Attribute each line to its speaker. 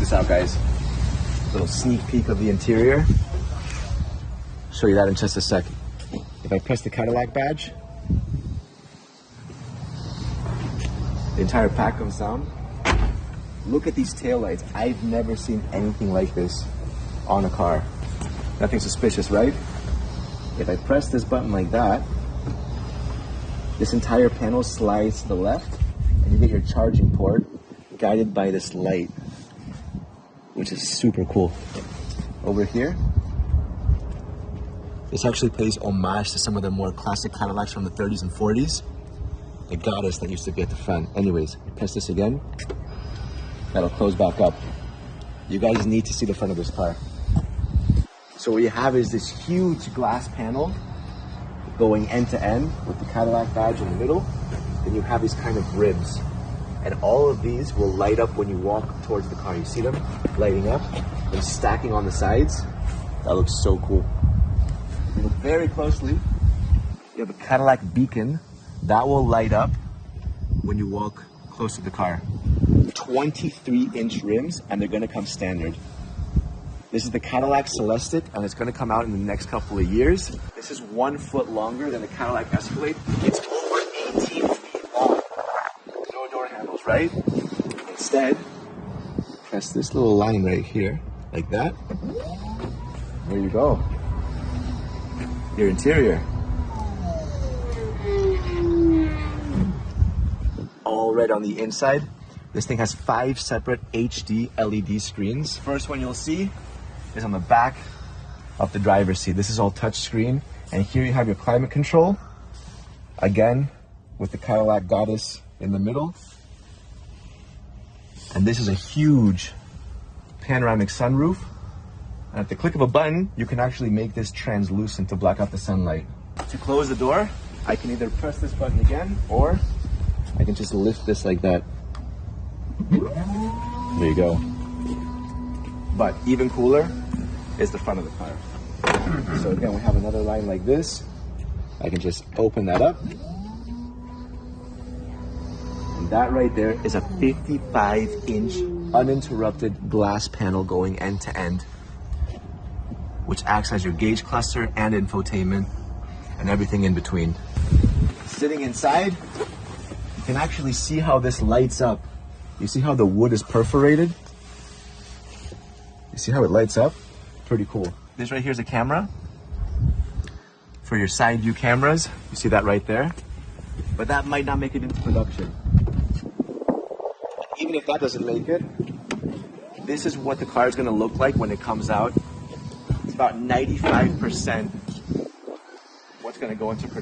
Speaker 1: this out, guys. Little sneak peek of the interior. Show you that in just a second. If I press the Cadillac badge, the entire pack comes down. Look at these taillights. I've never seen anything like this on a car. Nothing suspicious, right? If I press this button like that, this entire panel slides to the left, and you get your charging port guided by this light, which is super cool. Over here, this actually pays homage to some of the more classic Cadillacs from the 30s and 40s. The goddess that used to be at the front. Anyways, press this again, that'll close back up. You guys need to see the front of this car. So what you have is this huge glass panel going end to end with the Cadillac badge in the middle. Then you have these kind of ribs. And all of these will light up when you walk towards the car. You see them lighting up and stacking on the sides. That looks so cool. If you look very closely, you have a Cadillac beacon that will light up when you walk close to the car. 23-inch rims, and they're gonna come standard. This is the Cadillac Celestiq, and it's gonna come out in the next couple of years. This is 1 foot longer than the Cadillac Escalade. It's over 18 feet long. No door handles, right? Instead, press this little line right here, like that. There you go. Your interior. All red on the inside. This thing has 5 separate HD LED screens. First one you'll see is on the back of the driver's seat. This is all touch screen. And here you have your climate control. Again, with the Cadillac goddess in the middle. And this is a huge panoramic sunroof. And at the click of a button, you can actually make this translucent to block out the sunlight. To close the door, I can either press this button again, or I can just lift this like that. There you go. But even cooler is the front of the car. So again, we have another line like this. I can just open that up. And that right there is a 55-inch uninterrupted glass panel going end to end, which acts as your gauge cluster and infotainment and everything in between. Sitting inside, you can actually see how this lights up. You see how the wood is perforated? You see how it lights up? Pretty cool. This right here is a camera for your side view cameras. You see that right there? But that might not make it into production. Even if that doesn't make it, this is what the car is going to look like when it comes out. It's about 95% what's going to go into production.